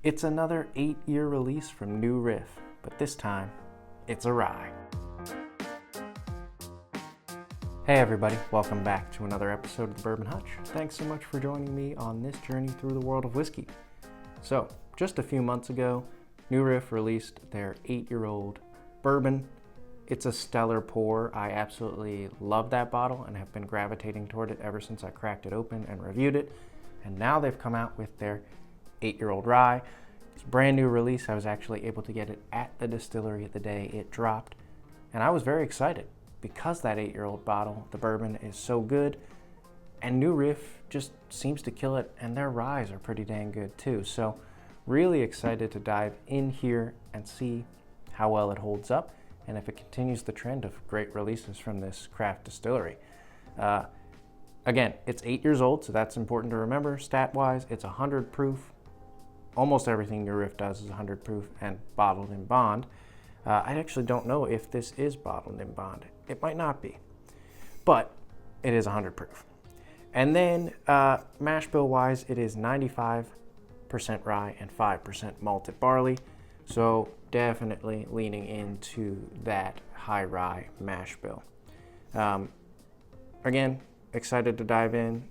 It's another 8-year release from New Riff, but this time, it's a rye. Hey everybody, welcome back to another episode of the Bourbon Hutch. Thanks so much for joining me on this journey through the world of whiskey. So, just a few months ago, New Riff released their 8-year-old bourbon. It's a stellar pour. I absolutely love that bottle and have been gravitating toward it ever since I cracked it open and reviewed it. And now they've come out with their 8-year-old rye. It's a brand new release. I was actually able to get it at the distillery the day it dropped. And I was very excited because that 8-year-old bottle, the bourbon, is so good. And New Riff just seems to kill it, and their ryes are pretty dang good too. So really excited to dive in here and see how well it holds up and if it continues the trend of great releases from this craft distillery. Again, it's 8 years old, so that's important to remember. Stat-wise, it's 100 proof. Almost everything New Riff does is 100 proof and bottled in bond. I actually don't know if this is bottled in bond. It might not be, but it is 100 proof. And then mash bill-wise, it is 95% rye and 5% malted barley. So definitely leaning into that high rye mash bill. Again, excited to dive in.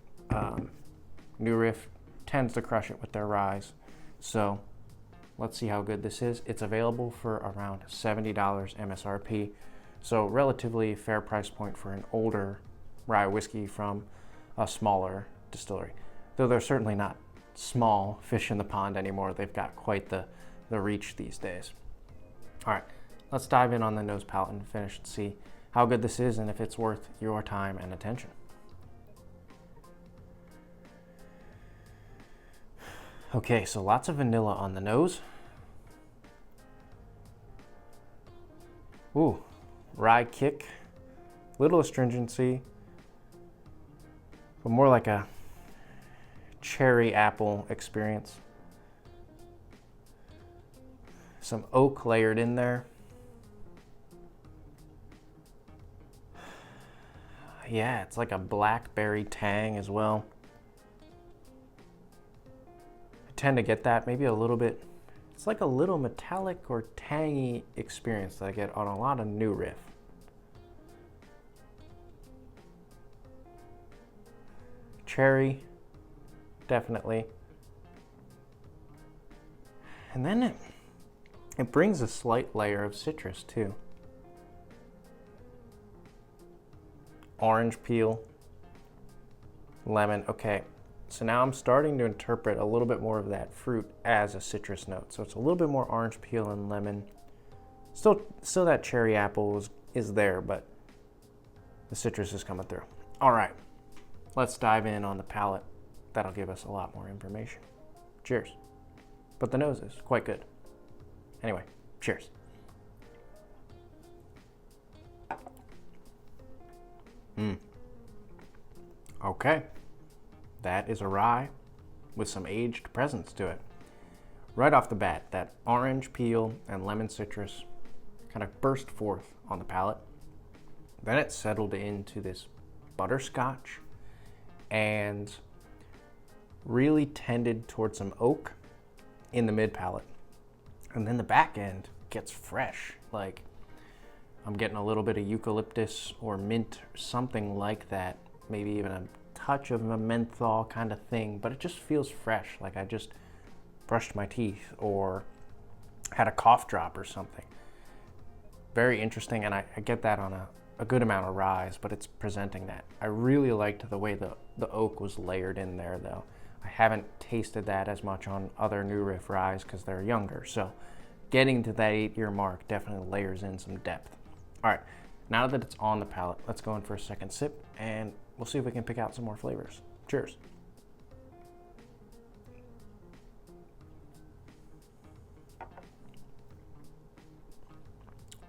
New Riff tends to crush it with their ryes. So let's see how good this is. It's available for around $70 MSRP. So relatively fair price point for an older rye whiskey from a smaller distillery. Though they're certainly not small fish in the pond anymore. They've got quite the reach these days. All right, let's dive in on the nose palate and finish and see how good this is and if it's worth your time and attention. Okay, so lots of vanilla on the nose. Ooh, rye kick, little astringency, but more like a cherry apple experience. Some oak layered in there. Yeah, it's like a blackberry tang as well. I tend to get that maybe a little bit. It's like a little metallic or tangy experience that I get on a lot of New Riff. Cherry, definitely. And then it brings a slight layer of citrus too. Orange peel, lemon. Okay, so now I'm starting to interpret a little bit more of that fruit as a citrus note. So it's a little bit more orange peel and lemon. Still that cherry apple is there, but the citrus is coming through. All right, let's dive in on the palate. That'll give us a lot more information. Cheers. But the nose is quite good. Anyway, cheers. Okay, that is a rye with some aged presence to it. Right off the bat, that orange peel and lemon citrus kind of burst forth on the palate. Then it settled into this butterscotch and really tended towards some oak in the mid palate. And then the back end gets fresh. Like I'm getting a little bit of eucalyptus or mint, something like that. Maybe even a touch of a menthol kind of thing, but it just feels fresh. Like I just brushed my teeth or had a cough drop or something. Very interesting, and I get that on a good amount of ryes, but it's presenting that. I really liked the way the oak was layered in there though. I haven't tasted that as much on other New Riff ryes because they're younger. So getting to that 8-year mark definitely layers in some depth. All right, now that it's on the palate, let's go in for a second sip and we'll see if we can pick out some more flavors. Cheers.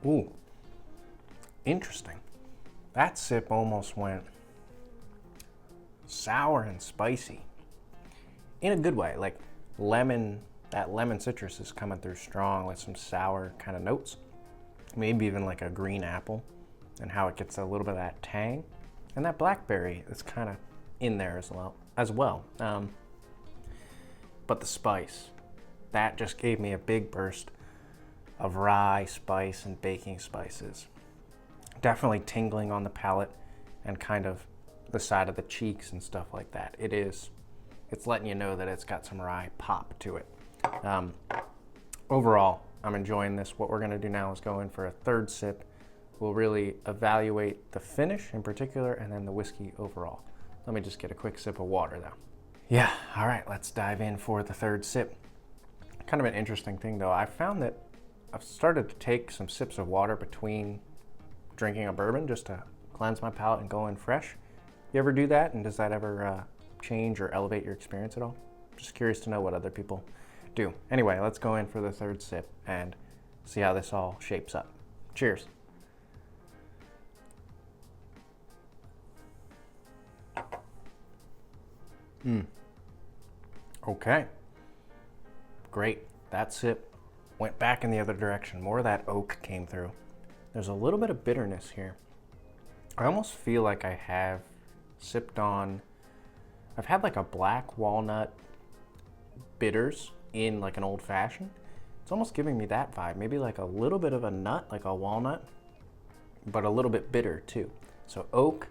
Ooh, interesting. That sip almost went sour and spicy. In a good way, like lemon, that lemon citrus is coming through strong with some sour kind of notes. Maybe even like a green apple and how it gets a little bit of that tang. And that blackberry is kind of in there as well. But the spice, that just gave me a big burst of rye, spice, and baking spices. Definitely tingling on the palate and kind of the side of the cheeks and stuff like that. It's letting you know that it's got some rye pop to it. Overall, I'm enjoying this. What we're gonna do now is go in for a third sip. We'll really evaluate the finish in particular and then the whiskey overall. Let me just get a quick sip of water though. Yeah, all right, let's dive in for the third sip. Kind of an interesting thing though, I found that I've started to take some sips of water between drinking a bourbon just to cleanse my palate and go in fresh. You ever do that, and does that ever change or elevate your experience at all? Just curious to know what other people do. Anyway, let's go in for the third sip and see how this all shapes up. Cheers. Okay. Great. That sip went back in the other direction. More of that oak came through. There's a little bit of bitterness here. I almost feel like I have sipped on, I've had like a black walnut bitters in like an old fashioned. It's almost giving me that vibe. Maybe like a little bit of a nut, like a walnut, but a little bit bitter too. So oak,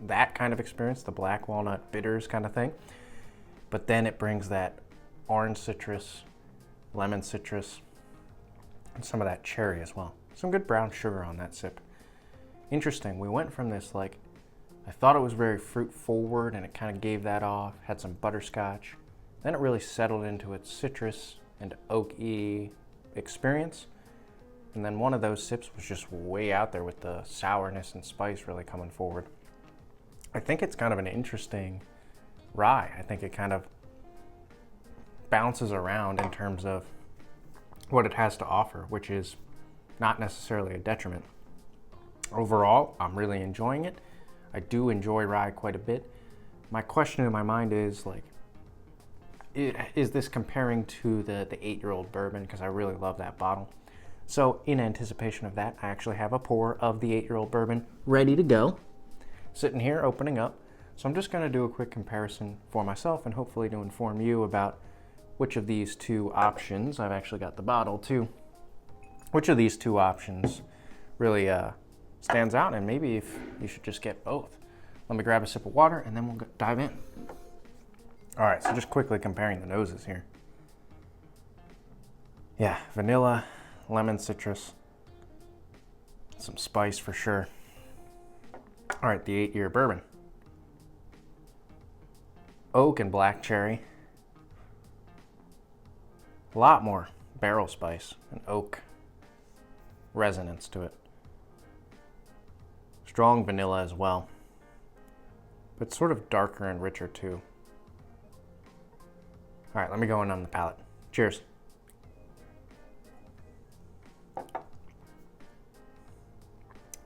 that kind of experience, the black walnut bitters kind of thing. But then it brings that orange citrus, lemon citrus, and some of that cherry as well. Some good brown sugar on that sip. Interesting, we went from this like, I thought it was very fruit forward and it kind of gave that off, had some butterscotch. Then it really settled into its citrus and oaky experience. And then one of those sips was just way out there with the sourness and spice really coming forward. I think it's kind of an interesting rye. I think it kind of bounces around in terms of what it has to offer, which is not necessarily a detriment. Overall, I'm really enjoying it. I do enjoy rye quite a bit. My question in my mind is like, is this comparing to the 8-year-old bourbon? Because I really love that bottle. So in anticipation of that, I actually have a pour of the 8-year-old bourbon ready to go, sitting here opening up. So I'm just going to do a quick comparison for myself and hopefully to inform you about which of these two options, I've actually got the bottle too, which of these two options really stands out, and maybe if you should just get both. Let me grab a sip of water and then we'll dive in. All right, so just quickly comparing the noses here. Yeah, vanilla, lemon citrus, some spice for sure. All right, the 8-year bourbon. Oak and black cherry. A lot more barrel spice and oak resonance to it. Strong vanilla as well, but sort of darker and richer too. All right, let me go in on the palate. Cheers.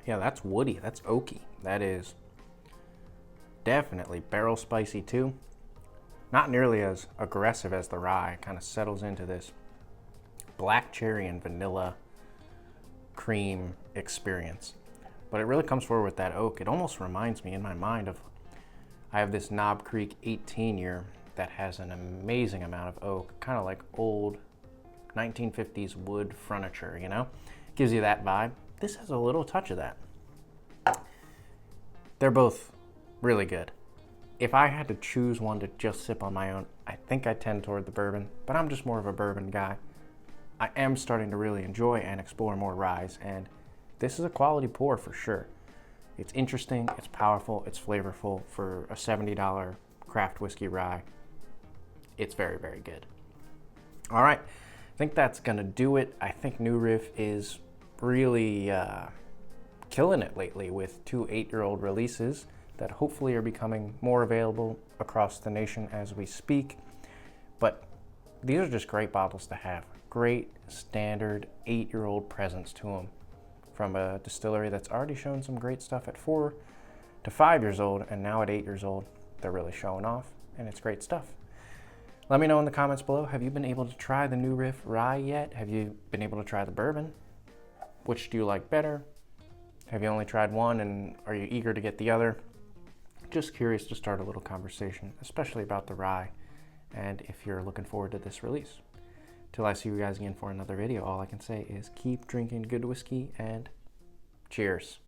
Yeah, that's woody, that's oaky. That is definitely barrel spicy too. Not nearly as aggressive as the rye. Kind of settles into this black cherry and vanilla cream experience. But it really comes forward with that oak. It almost reminds me in my mind of, I have this Knob Creek 18-year that has an amazing amount of oak, kind of like old 1950s wood furniture, you know? Gives you that vibe. This has a little touch of that. They're both really good. If I had to choose one to just sip on my own, I think I tend toward the bourbon, but I'm just more of a bourbon guy. I am starting to really enjoy and explore more ryes, and this is a quality pour for sure. It's interesting, it's powerful, it's flavorful. For a $70 craft whiskey rye, it's very, very good. All right, I think that's gonna do it. I think New Riff is really killing it lately with 2 8-year-old releases that hopefully are becoming more available across the nation as we speak. But these are just great bottles to have. Great standard 8-year-old presence to them from a distillery that's already shown some great stuff at 4 to 5 years old, and now at 8 years old, they're really showing off, and it's great stuff. Let me know in the comments below, have you been able to try the New Riff rye yet? Have you been able to try the bourbon? Which do you like better? Have you only tried one, and are you eager to get the other? Just curious to start a little conversation, especially about the rye, and if you're looking forward to this release. till I see you guys again for another video, all I can say is keep drinking good whiskey and cheers.